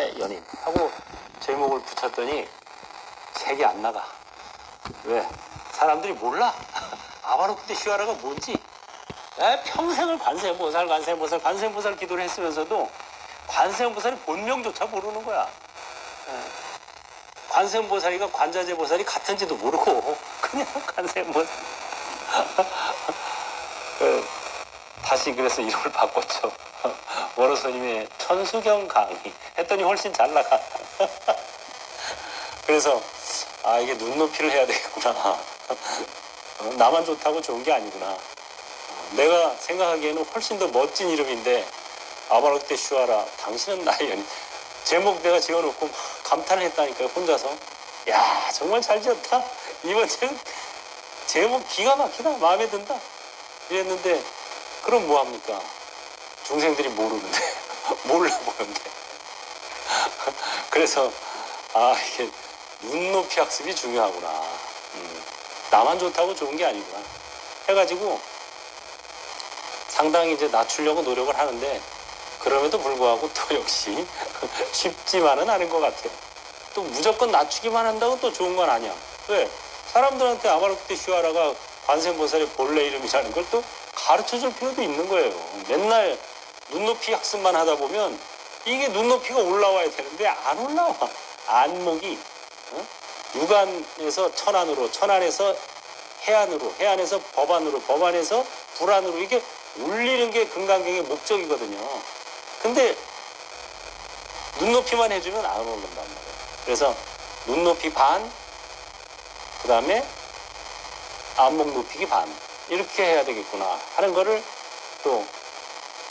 나의 연인 하고 제목을 붙였더니 색이 안 나가. 왜? 사람들이 몰라. 아바로크테 슈아라가 뭔지. 평생을 관세음보살 기도를 했으면서도 관세음보살의 본명조차 모르는 거야. 관세음보살이가 관자재보살이 같은지도 모르고 그냥 관세음보살. 다시 그래서 이름을 바꿨죠. 원호스님의 천수경 강의 했더니 훨씬 잘 나가. 그래서 이게 눈높이를 해야 되겠구나. 나만 좋다고 좋은 게 아니구나. 내가 생각하기에는 훨씬 더 멋진 이름인데 아바로크테 슈아라 당신은 나의 연인. 제목 내가 지어놓고 막 감탄을 했다니까요. 혼자서. 야 정말 잘 지었다. 이번 제목 기가 막히다. 마음에 든다. 이랬는데 그럼 뭐합니까? 중생들이 모르는데 몰라 보는데. 그래서 이게 눈높이 학습이 중요하구나. 나만 좋다고 좋은 게 아니구나 해가지고 상당히 이제 낮추려고 노력을 하는데 그럼에도 불구하고 또 역시 쉽지만은 않은 것 같아요. 또 무조건 낮추기만 한다고 또 좋은 건 아니야. 왜? 사람들한테 아바로크테 슈아라가 관세음보살의 본래 이름이라는 걸 또 가르쳐줄 필요도 있는 거예요. 맨날 눈높이 학습만 하다 보면 이게 눈높이가 올라와야 되는데 안 올라와. 안목이 육안에서 천안으로, 천안에서 해안으로, 해안에서 법안으로, 법안에서 불안으로 이게 울리는 게 금강경의 목적이거든요. 근데 눈높이만 해주면 안 오른단 말이에요. 그래서 눈높이 반, 그 다음에 안목 높이기 반 이렇게 해야 되겠구나 하는 거를 또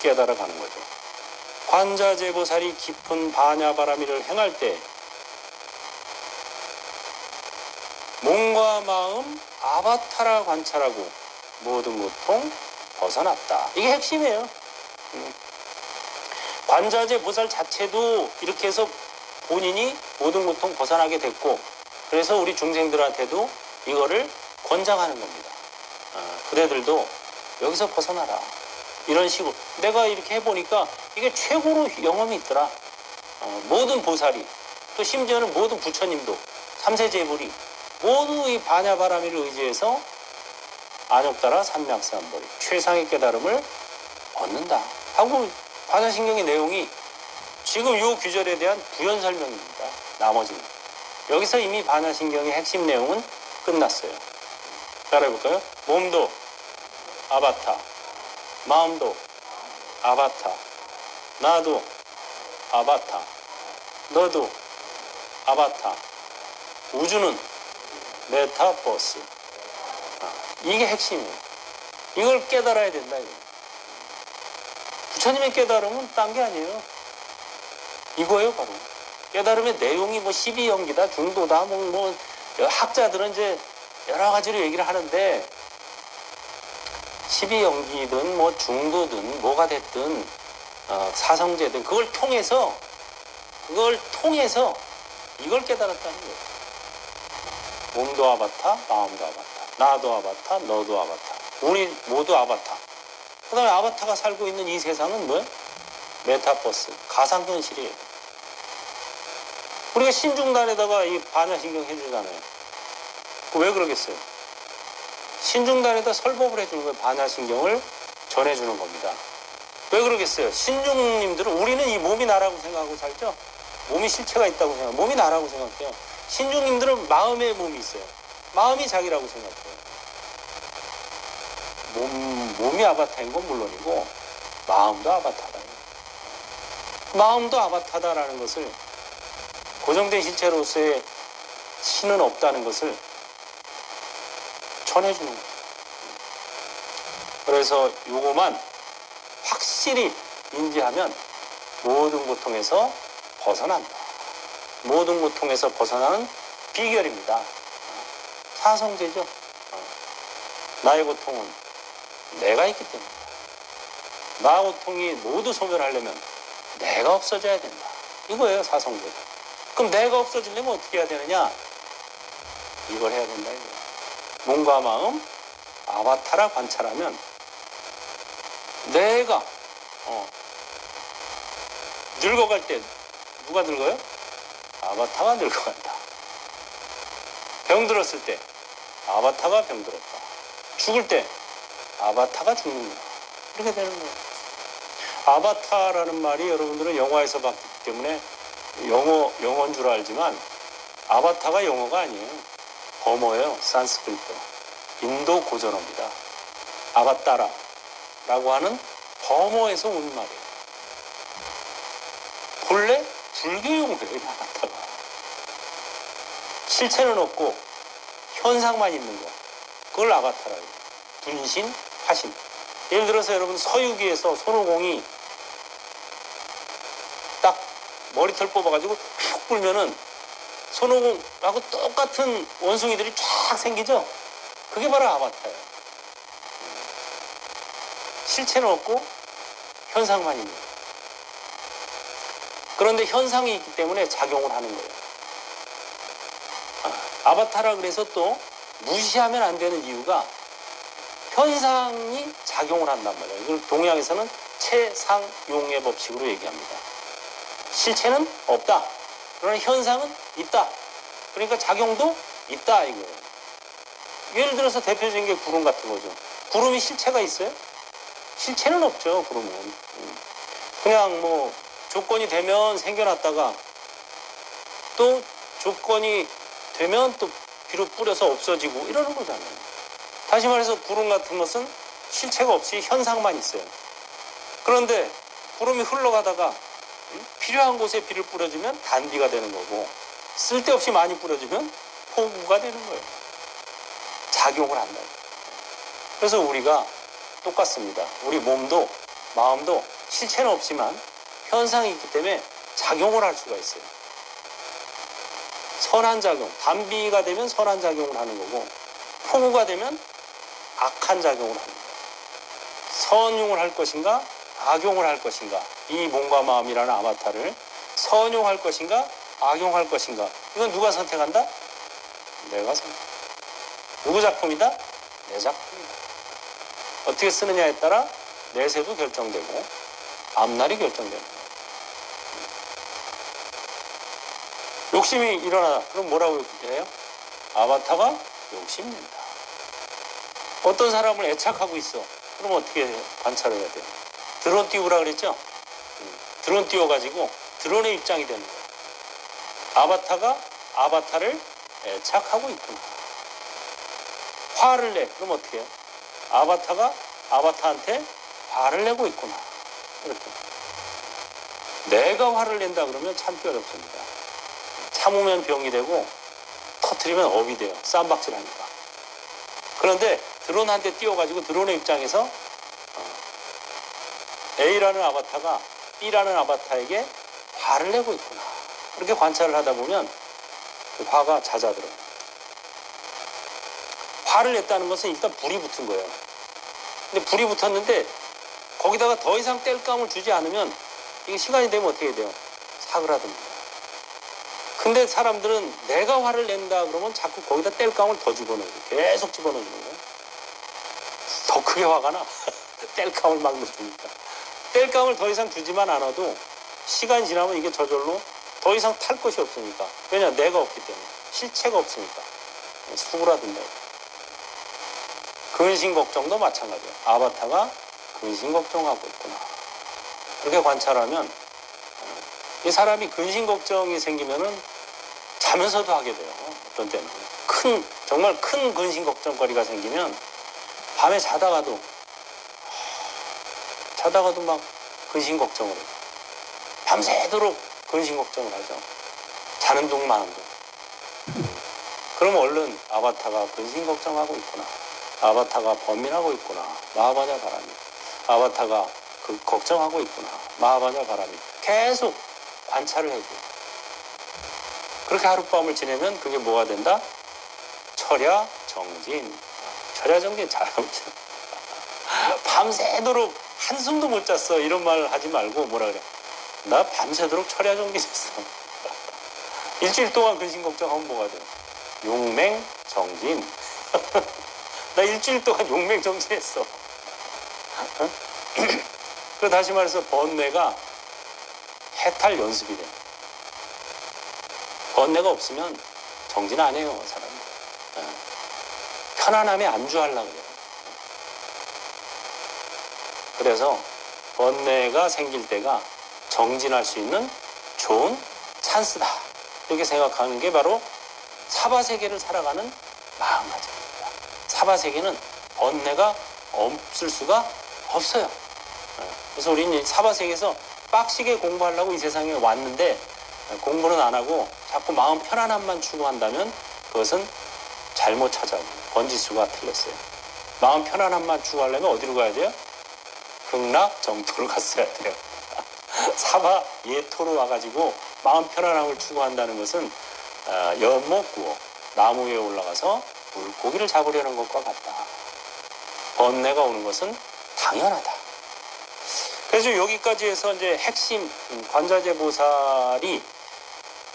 깨달아가는 거죠. 관자재보살이 깊은 반야바라미를 행할 때 몸과 마음 아바타라 관찰하고 모든 고통 벗어났다. 이게 핵심이에요. 관자재보살 자체도 이렇게 해서 본인이 모든 고통 벗어나게 됐고 그래서 우리 중생들한테도 이거를 권장하는 겁니다. 그대들도 여기서 벗어나라. 이런 식으로 내가 이렇게 해보니까 이게 최고로 영험이 있더라. 모든 보살이 또 심지어는 모든 부처님도 삼세제불이 모두 이 반야바라미를 의지해서 안욕따라 삼맥삼벌이 최상의 깨달음을 얻는다 하고 반야신경의 내용이 지금 이 규절에 대한 부연 설명입니다. 나머지는 여기서 이미 반야신경의 핵심 내용은 끝났어요. 따라해볼까요? 몸도 아바타, 마음도 아바타, 나도 아바타, 너도 아바타, 우주는 메타버스. 이게 핵심이에요. 이걸 깨달아야 된다. 이거. 부처님의 깨달음은 딴 게 아니에요. 이거예요, 바로. 깨달음의 내용이 뭐 12연기다, 중도다, 뭐 학자들은 이제 여러 가지로 얘기를 하는데 12연기든 뭐 중도든 뭐가 됐든 사성제든 그걸 통해서 이걸 깨달았다는 거예요. 몸도 아바타, 마음도 아바타, 나도 아바타, 너도 아바타, 우리 모두 아바타. 그 다음에 아바타가 살고 있는 이 세상은 뭐예요? 메타버스, 가상현실이에요. 우리가 신중단에다가 이 반야신경 해주잖아요. 왜 그러겠어요? 신중단에다 설법을 해주는 거예요. 반야신경을 전해주는 겁니다. 왜 그러겠어요? 신중님들은 우리는 이 몸이 나라고 생각하고 살죠? 몸이 실체가 있다고 생각해요. 몸이 나라고 생각해요. 신중님들은 마음의 몸이 있어요. 마음이 자기라고 생각해요. 몸이 아바타인 건 물론이고 마음도 아바타다. 마음도 아바타다라는 것을 고정된 실체로서의 신은 없다는 것을 전해주는 거예요. 그래서 요거만 확실히 인지하면 모든 고통에서 벗어난다. 모든 고통에서 벗어나는 비결입니다. 사성제죠. 나의 고통은 내가 있기 때문이다. 나 고통이 모두 소멸하려면 내가 없어져야 된다. 이거예요, 사성제. 그럼 내가 없어지려면 어떻게 해야 되느냐? 이걸 해야 된다. 이거예요. 몸과 마음 아바타라 관찰하면 내가 늙어갈 때 누가 늙어요? 아바타가 늙어간다. 병 들었을 때 아바타가 병들었다. 죽을 때 아바타가 죽는다. 이렇게 되는 거예요. 아바타라는 말이 여러분들은 영화에서 봤기 때문에 영어인 줄 알지만 아바타가 영어가 아니에요. 버머예요. 산스크리트. 인도 고전어입니다. 아바타라라고 하는 버머에서 온 말이에요. 본래 불교 용어예요. 아바타가. 실체는 없고 현상만 있는 거. 그걸 아바타라고 해요. 분신, 화신. 예를 들어서 여러분 서유기에서 손오공이 딱 머리털 뽑아가지고 푹 불면은 손오공하고 똑같은 원숭이들이 쫙 생기죠? 그게 바로 아바타예요. 실체는 없고 현상만 있는 거예요. 그런데 현상이 있기 때문에 작용을 하는 거예요. 아바타라 그래서 또 무시하면 안 되는 이유가 현상이 작용을 한단 말이에요. 이걸 동양에서는 채상용의 법칙으로 얘기합니다. 실체는 없다. 그러나 현상은 있다. 그러니까 작용도 있다 이거예요. 예를 들어서 대표적인 게 구름 같은 거죠. 구름이 실체가 있어요? 실체는 없죠. 구름은. 그냥 뭐 조건이 되면 생겨났다가 또 조건이 되면 또 비로 뿌려서 없어지고 이러는 거잖아요. 다시 말해서 구름 같은 것은 실체가 없이 현상만 있어요. 그런데 구름이 흘러가다가 필요한 곳에 비를 뿌려주면 단비가 되는 거고 쓸데없이 많이 뿌려주면 폭우가 되는 거예요. 작용을 한다. 그래서 우리가 똑같습니다. 우리 몸도 마음도 실체는 없지만 현상이 있기 때문에 작용을 할 수가 있어요. 선한 작용, 단비가 되면 선한 작용을 하는 거고 폭우가 되면 악한 작용을 하는 거예요. 선용을 할 것인가 악용을 할 것인가, 이 몸과 마음이라는 아바타를 선용할 것인가 악용할 것인가, 이건 누가 선택한다? 내가 선택. 누구 작품이다? 내 작품이다. 어떻게 쓰느냐에 따라 내세도 결정되고 앞날이 결정되는 거예요. 욕심이 일어나다. 그럼 뭐라고 해요? 아바타가 욕심낸다. 어떤 사람을 애착하고 있어. 그럼 어떻게 해요? 관찰을 해야 돼요. 드론 띄우라 그랬죠? 드론 띄워가지고 드론의 입장이 되는 거예요. 아바타가 아바타를 애착하고 있구나. 화를 내. 그럼 어떻게 해요? 아바타가 아바타한테 화를 내고 있구나. 이렇게. 내가 화를 낸다 그러면 참기 어렵습니다. 참으면 병이 되고 터트리면 업이 돼요. 쌈박질하니까. 그런데 드론 한 대 띄워가지고 드론의 입장에서 A라는 아바타가 B라는 아바타에게 화를 내고 있구나. 그렇게 관찰을 하다 보면 그 화가 잦아들어요. 화를 냈다는 것은 일단 불이 붙은 거예요. 근데 불이 붙었는데 거기다가 더 이상 뗄감을 주지 않으면 이게 시간이 되면 어떻게 돼요? 사그라듭니다. 근데 사람들은 내가 화를 낸다 그러면 자꾸 거기다 뗄감을 더 집어넣어요. 계속 집어넣는 거예요. 더 크게 화가 나. 뗄감을 막 넣으니까. 뗄감을 더 이상 주지만 않아도 시간이 지나면 이게 저절로 더 이상 탈 것이 없으니까. 왜냐? 내가 없기 때문에. 실체가 없으니까. 수그라든다. 근심 걱정도 마찬가지예요. 아바타가 근심 걱정하고 있구나. 그렇게 관찰하면 이 사람이 근심 걱정이 생기면은 자면서도 하게 돼요. 어떤 때는. 정말 큰 근심 걱정거리가 생기면 밤에 자다가도 막 근심 걱정을 해요. 밤새도록 근심 걱정을 하죠. 자는 둥 마는 둥. 그럼 얼른 아바타가 근심 걱정하고 있구나. 아바타가 범민하고 있구나. 마하바냐 바람이. 아바타가 걱정하고 있구나. 마하바냐 바람이. 계속 관찰을 해줘요. 그렇게 하룻밤을 지내면 그게 뭐가 된다? 철야 정진. 철야 정진 잘하고 있어. 밤새도록 한숨도 못 잤어. 이런 말 하지 말고 뭐라 그래? 나 밤새도록 철야 정진했어. 일주일 동안 근심 걱정하면 뭐가 돼? 용맹 정진. 나 일주일 동안 용맹 정진했어. 그 다시 말해서 번뇌가 해탈 연습이 돼. 번뇌가 없으면 정진 안 해요, 사람들. 편안함에 안주하려고 그래요. 그래서 번뇌가 생길 때가 정진할 수 있는 좋은 찬스다. 이렇게 생각하는 게 바로 사바세계를 살아가는 마음가짐입니다. 사바세계는 번뇌가 없을 수가 없어요. 그래서 우리는 사바세계에서 빡시게 공부하려고 이 세상에 왔는데 공부는 안 하고 자꾸 마음 편안함만 추구한다면 그것은 잘못 찾아오고 번지수가 틀렸어요. 마음 편안함만 추구하려면 어디로 가야 돼요? 극락정토를 갔어야 돼요. 사바 예토로 와가지고 마음 편안함을 추구한다는 것은 연못 구워 나무 위에 올라가서 물고기를 잡으려는 것과 같다. 번뇌가 오는 것은 당연하다. 그래서 여기까지 해서 이제 핵심 관자재 보살이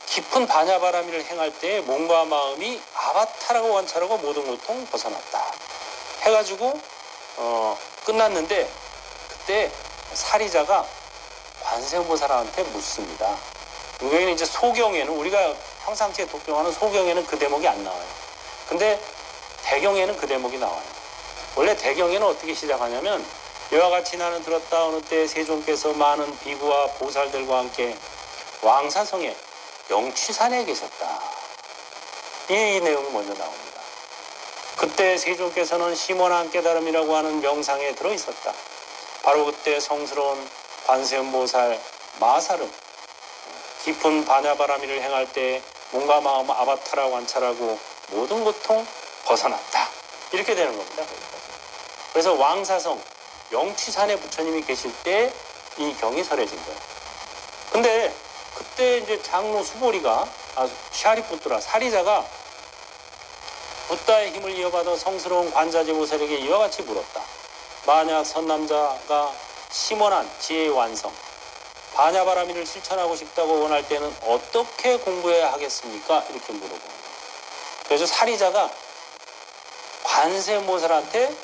깊은 반야바라미를 행할 때 몸과 마음이 아바타라고 관찰하고 모든 고통 벗어났다. 해가지고 끝났는데 그때 사리자가 관세음보살한테 묻습니다. 여기는 이제 소경에는 우리가 평상시에 독경하는 소경에는 그 대목이 안 나와요. 근데 대경에는 그 대목이 나와요. 원래 대경에는 어떻게 시작하냐면 이와 같이 나는 들었다 어느 때 세존께서 많은 비구와 보살들과 함께 왕사성에 영취산에 계셨다. 이 내용이 먼저 나옵니다. 그때 세존께서는 심원한 깨달음이라고 하는 명상에 들어있었다. 바로 그때 성스러운 관세음보살 마살은 깊은 반야바라미를 행할 때 몸과 마음 아바타라 관찰하고 모든 고통 벗어났다. 이렇게 되는 겁니다. 그래서 왕사성 영취산에 부처님이 계실 때 이 경이 설해진 거예요. 근데 그때 이제 장로 수보리가 샤리푸트라 사리자가 붓다의 힘을 이어받아 성스러운 관자재 보살에게 이와 같이 물었다. 만약 선남자가 심원한 지혜의 완성, 반야바라미를 실천하고 싶다고 원할 때는 어떻게 공부해야 하겠습니까? 이렇게 물어보는 거예요. 그래서 사리자가 관세음보살한테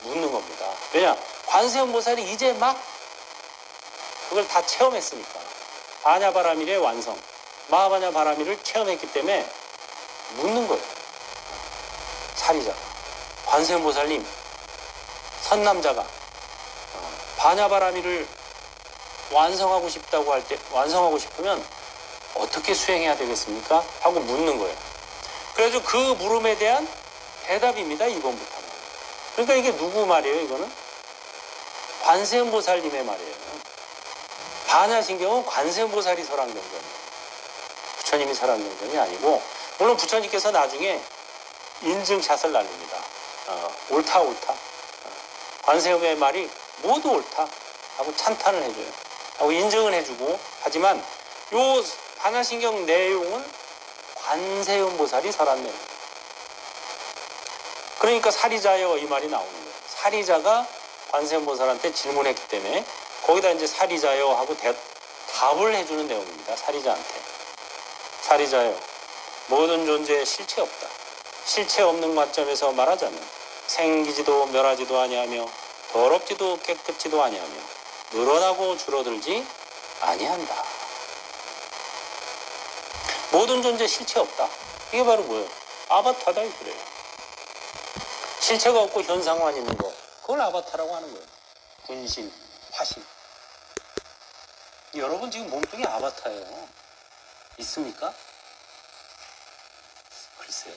묻는 겁니다. 왜냐? 관세음보살이 이제 막 그걸 다 체험했으니까. 반야바라미의 완성, 마하반야바라미를 체험했기 때문에 묻는 거예요. 사리자가. 관세음보살님, 선남자가 반야바라미를 완성하고 싶다고 할 때, 완성하고 싶으면 어떻게 수행해야 되겠습니까? 하고 묻는 거예요. 그래서 그 물음에 대한 대답입니다. 2번부터는. 그러니까 이게 누구 말이에요, 이거는? 관세음보살님의 말이에요. 반야신경은 관세음보살이 설한 경전이에요. 부처님이 설한 경전이 아니고, 물론 부처님께서 나중에 인증샷을 날립니다. 옳다. 관세음의 말이 모두 옳다. 하고 찬탄을 해줘요. 하고 인증을 해주고, 하지만 요 반야신경 내용은 관세음보살이 설한 내용. 그러니까 사리자여 이 말이 나오는 거예요. 사리자가 관세음보살한테 질문했기 때문에 거기다 이제 사리자여 하고 답을 해주는 내용입니다. 사리자한테. 사리자여, 모든 존재에 실체 없다. 실체 없는 관점에서 말하자면 생기지도 멸하지도 아니하며 더럽지도 깨끗지도 아니하며 늘어나고 줄어들지 아니한다. 모든 존재 실체 없다. 이게 바로 뭐예요? 아바타다 그래요. 실체가 없고 현상만 있는 거, 그걸 아바타라고 하는 거예요. 분신, 화신. 여러분 지금 몸뚱이 아바타예요. 있습니까? 글쎄.